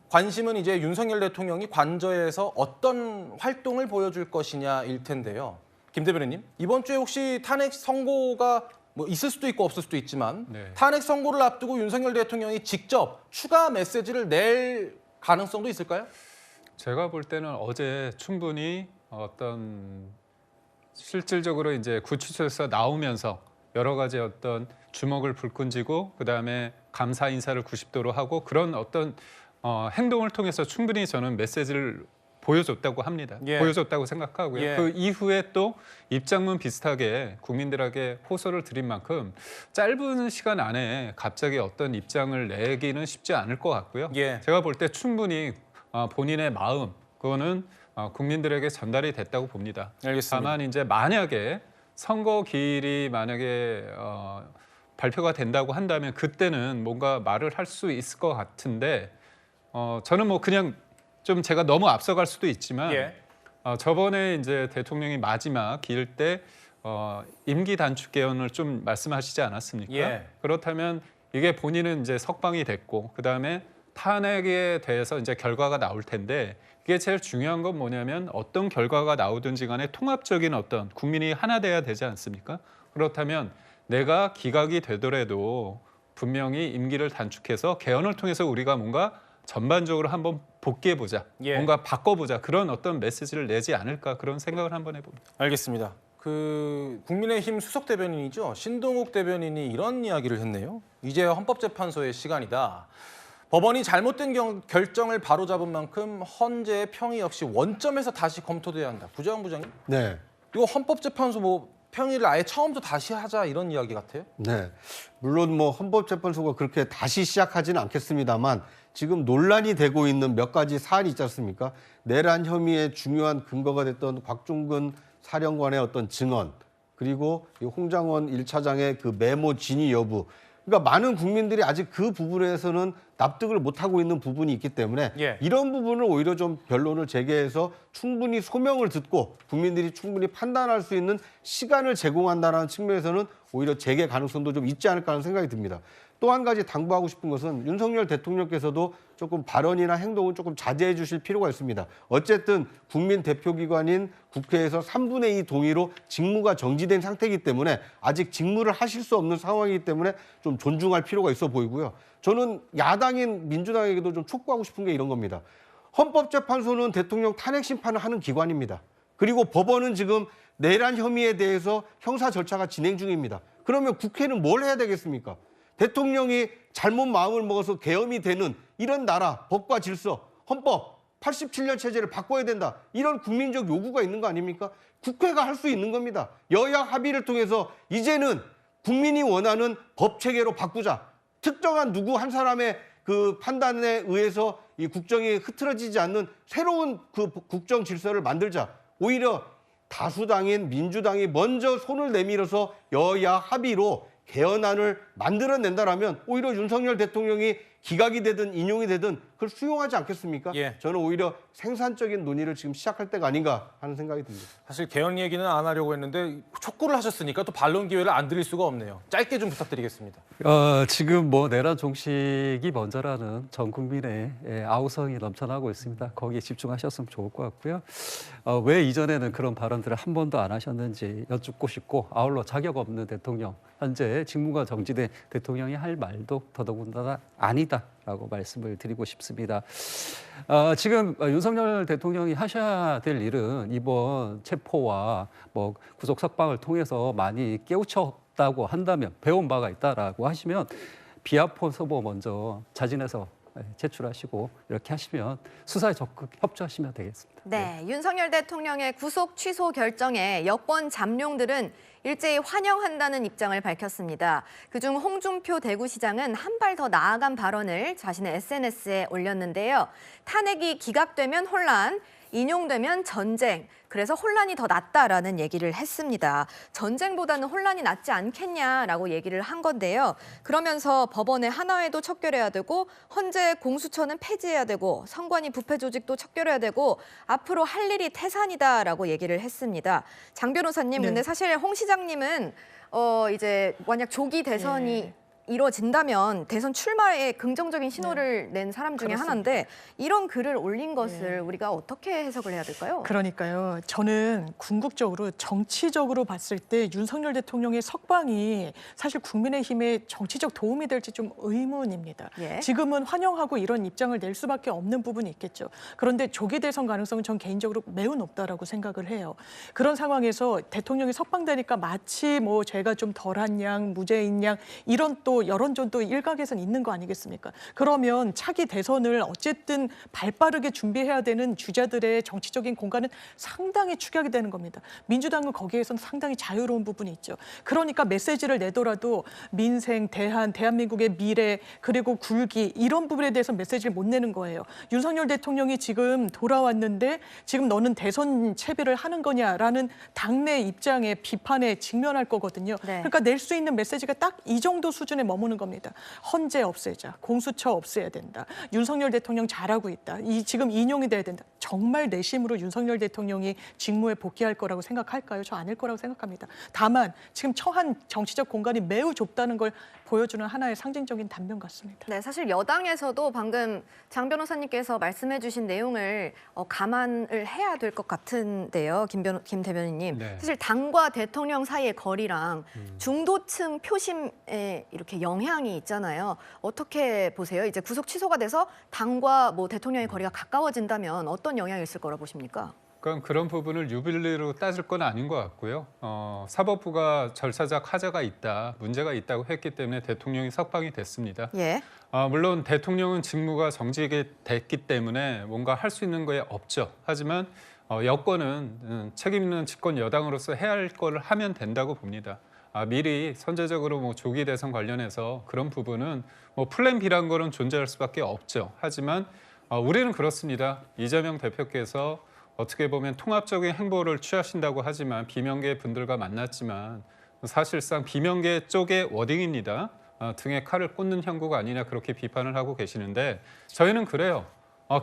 관심은 이제 윤석열 대통령이 관저에서 어떤 활동을 보여줄 것이냐일 텐데요. 김 대변인님, 이번 주에 혹시 탄핵 선고가 뭐 있을 수도 있고 없을 수도 있지만 탄핵 선고를 앞두고 윤석열 대통령이 직접 추가 메시지를 낼 가능성도 있을까요? 제가 볼 때는 어제 충분히 어떤 실질적으로 이제 구치소에서 나오면서 여러 가지 어떤 주먹을 불끈 쥐고 그다음에 감사 인사를 90도로 하고 그런 어떤 행동을 통해서 충분히 저는 메시지를 보여줬다고 합니다. 보여줬다고 생각하고요. 그 이후에 또 입장문 비슷하게 국민들에게 호소를 드린 만큼 짧은 시간 안에 갑자기 어떤 입장을 내기는 쉽지 않을 것 같고요. 제가 볼 때 충분히 본인의 마음, 그거는 국민들에게 전달이 됐다고 봅니다. 알겠습니다. 다만 이제 만약에 선거 기일이 만약에 발표가 된다고 한다면 그때는 뭔가 말을 할 수 있을 것 같은데 저는 뭐 그냥 좀 제가 너무 앞서갈 수도 있지만 저번에 이제 대통령이 마지막 기일 때 임기 단축 개헌을 좀 말씀하시지 않았습니까? 그렇다면 이게 본인은 이제 석방이 됐고 그다음에 탄핵에 대해서 이제 결과가 나올 텐데 이게 제일 중요한 건 뭐냐면 어떤 결과가 나오든지 간에 통합적인 어떤 국민이 하나 돼야 되지 않습니까? 그렇다면 내가 기각이 되더라도 분명히 임기를 단축해서 개헌을 통해서 우리가 뭔가 전반적으로 한번 복귀해보자, 뭔가 바꿔보자 그런 어떤 메시지를 내지 않을까 그런 생각을 한번 해봅니다. 알겠습니다. 국민의힘 수석 대변인이죠. 신동욱 대변인이 이런 이야기를 했네요. 이제 헌법재판소의 시간이다. 법원이 잘못된 결정을 바로잡은 만큼 헌재의 평의 역시 원점에서 다시 검토돼야 한다. 구자영 부장님? 네. 이거 헌법재판소 뭐 평의를 아예 처음부터 다시 하자 이런 이야기 같아요? 네. 물론 뭐 헌법재판소가 그렇게 다시 시작하지는 않겠습니다만 지금 논란이 되고 있는 몇 가지 사안이 있지 않습니까? 내란 혐의의 중요한 근거가 됐던 곽종근 사령관의 어떤 증언, 그리고 이 홍장원 1차장의 그 메모 진위 여부. 그러니까 많은 국민들이 아직 그 부분에서는 납득을 못하고 있는 부분이 있기 때문에 이런 부분을 오히려 좀 변론을 제기해서 충분히 소명을 듣고 국민들이 충분히 판단할 수 있는 시간을 제공한다는 측면에서는 오히려 재개 가능성도 좀 있지 않을까 하는 생각이 듭니다. 또 한 가지 당부하고 싶은 것은 윤석열 대통령께서도 조금 발언이나 행동을 조금 자제해 주실 필요가 있습니다. 어쨌든 국민 대표기관인 국회에서 3분의 2 동의로 직무가 정지된 상태이기 때문에 아직 직무를 하실 수 없는 상황이기 때문에 좀 존중할 필요가 있어 보이고요. 저는 야당인 민주당에게도 좀 촉구하고 싶은 게 이런 겁니다. 헌법재판소는 대통령 탄핵 심판을 하는 기관입니다. 그리고 법원은 지금 내란 혐의에 대해서 형사 절차가 진행 중입니다. 그러면 국회는 뭘 해야 되겠습니까? 대통령이 잘못 마음을 먹어서 계엄이 되는 이런 나라, 법과 질서, 헌법, 87년 체제를 바꿔야 된다. 이런 국민적 요구가 있는 거 아닙니까? 국회가 할 수 있는 겁니다. 여야 합의를 통해서 이제는 국민이 원하는 법 체계로 바꾸자. 특정한 누구 한 사람의 그 판단에 의해서 이 국정이 흐트러지지 않는 새로운 그 국정 질서를 만들자. 오히려 다수당인 민주당이 먼저 손을 내밀어서 여야 합의로 개헌안을 만들어낸다라면 오히려 윤석열 대통령이 기각이 되든 인용이 되든 그걸 수용하지 않겠습니까? 저는 오히려 생산적인 논의를 지금 시작할 때가 아닌가 하는 생각이 듭니다. 사실 개헌 얘기는 안 하려고 했는데 촉구를 하셨으니까 또 반론 기회를 안 드릴 수가 없네요. 짧게 좀 부탁드리겠습니다. 지금 뭐 내란 종식이 먼저라는 전 국민의 아우성이 넘쳐나고 있습니다. 거기에 집중하셨으면 좋을 것 같고요. 왜 이전에는 그런 발언들을 한 번도 안 하셨는지 여쭙고 싶고 아울러 자격 없는 대통령, 현재 직무가 정지된 대통령이 할 말도 더더군다나 아니다라고 말씀을 드리고 싶습니다. 지금 윤석열 대통령이 하셔야 될 일은 이번 체포와 뭐 구속 석방을 통해서 많이 깨우쳤다고 한다면 배운 바가 있다라고 하시면 비아폰 서버 먼저 자진해서 제출하시고 이렇게 하시면 수사에 적극 협조하시면 되겠습니다. 네, 윤석열 대통령의 구속 취소 결정에 여권 잠룡들은 일제히 환영한다는 입장을 밝혔습니다. 그중 홍준표 대구시장은 한 발 더 나아간 발언을 자신의 SNS에 올렸는데요. 탄핵이 기각되면 혼란, 인용되면 전쟁, 그래서 혼란이 더 낫다라는 얘기를 했습니다. 전쟁보다는 혼란이 낫지 않겠냐라고 얘기를 한 건데요. 그러면서 법원의 하나회도 척결해야 되고 헌재 공수처는 폐지해야 되고 선관위 부패 조직도 척결해야 되고 앞으로 할 일이 태산이다라고 얘기를 했습니다. 장 변호사님, 근데 사실 홍 시장님은 이제 만약 조기 대선이 이루어진다면 대선 출마에 긍정적인 신호를 낸 사람 중에 그렇습니다. 하나인데 이런 글을 올린 것을 우리가 어떻게 해석을 해야 될까요? 그러니까요. 저는 궁극적으로 정치적으로 봤을 때 윤석열 대통령의 석방이 사실 국민의힘에 정치적 도움이 될지 좀 의문입니다. 예. 지금은 환영하고 이런 입장을 낼 수밖에 없는 부분이 있겠죠. 그런데 조기 대선 가능성은 전 개인적으로 매우 높다라고 생각을 해요. 그런 상황에서 대통령이 석방되니까 마치 뭐 죄가 좀 덜한 양, 무죄인 양 이런 또 여론전도 일각에선 있는 거 아니겠습니까? 그러면 차기 대선을 어쨌든 발빠르게 준비해야 되는 주자들의 정치적인 공간은 상당히 축약이 되는 겁니다. 민주당은 거기에서는 상당히 자유로운 부분이 있죠. 그러니까 메시지를 내더라도 민생, 대한민국의 미래 그리고 굴기 이런 부분에 대해서 메시지를 못 내는 거예요. 윤석열 대통령이 지금 돌아왔는데 지금 너는 대선 채비를 하는 거냐라는 당내 입장에 비판에 직면할 거거든요. 네. 그러니까 낼 수 있는 메시지가 딱 이 정도 수준에 머무는 겁니다. 헌재 없애자, 공수처 없애야 된다. 윤석열 대통령 잘하고 있다. 지금 인용이 돼야 된다. 정말 내심으로 윤석열 대통령이 직무에 복귀할 거라고 생각할까요? 저 아닐 거라고 생각합니다. 다만 지금 처한 정치적 공간이 매우 좁다는 걸 보여주는 하나의 상징적인 단면 같습니다. 네, 사실 여당에서도 방금 장 변호사님께서 말씀해 주신 내용을 감안을 해야 될 것 같은데요. 김 대변인님. 네. 사실 당과 대통령 사이의 거리랑 중도층 표심에 이렇게 영향이 있잖아요. 어떻게 보세요? 이제 구속 취소가 돼서 당과 뭐 대통령의 거리가 가까워진다면 어떤 영향이 있을 거라 보십니까? 그럼 그런 부분을 유빌리로 따질 건 아닌 것 같고요. 사법부가 절차적 하자가 있다, 문제가 있다고 했기 때문에 대통령이 석방이 됐습니다. 예. 물론 대통령은 직무가 정지게 됐기 때문에 뭔가 할 수 있는 거에 없죠. 하지만 여권은 책임 있는 집권 여당으로서 해야 할 거를 하면 된다고 봅니다. 미리 선제적으로 뭐 조기 대선 관련해서 그런 부분은 뭐 플랜 B란 거는 존재할 수밖에 없죠. 하지만 우리는 그렇습니다. 이재명 대표께서 어떻게 보면 통합적인 행보를 취하신다고 하지만 비명계 분들과 만났지만 사실상 비명계 쪽의 워딩입니다. 등에 칼을 꽂는 형국가 아니냐 그렇게 비판을 하고 계시는데 저희는 그래요.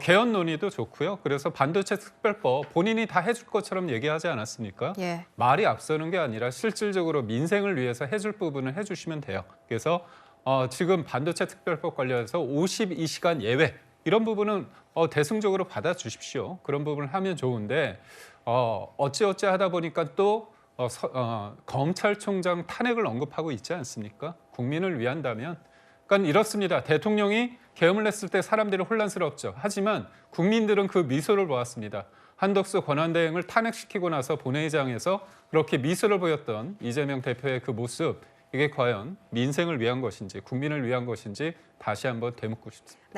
개헌 논의도 좋고요. 그래서 반도체 특별법 본인이 다 해줄 것처럼 얘기하지 않았습니까? 예. 말이 앞서는 게 아니라 실질적으로 민생을 위해서 해줄 부분을 해주시면 돼요. 그래서 지금 반도체 특별법 관련해서 52시간 예외 이런 부분은 대승적으로 받아주십시오. 그런 부분을 하면 좋은데 어찌어찌 하다 보니까 또 검찰총장 탄핵을 언급하고 있지 않습니까? 국민을 위한다면. 그러니까 이렇습니다. 대통령이 계엄을 냈을 때 사람들이 혼란스럽죠. 하지만 국민들은 그 미소를 보았습니다. 한덕수 권한대행을 탄핵시키고 나서 본회의장에서 그렇게 미소를 보였던 이재명 대표의 그 모습 이게 과연 민생을 위한 것인지 국민을 위한 것인지 다시 한번 되묻고 싶습니다. 네,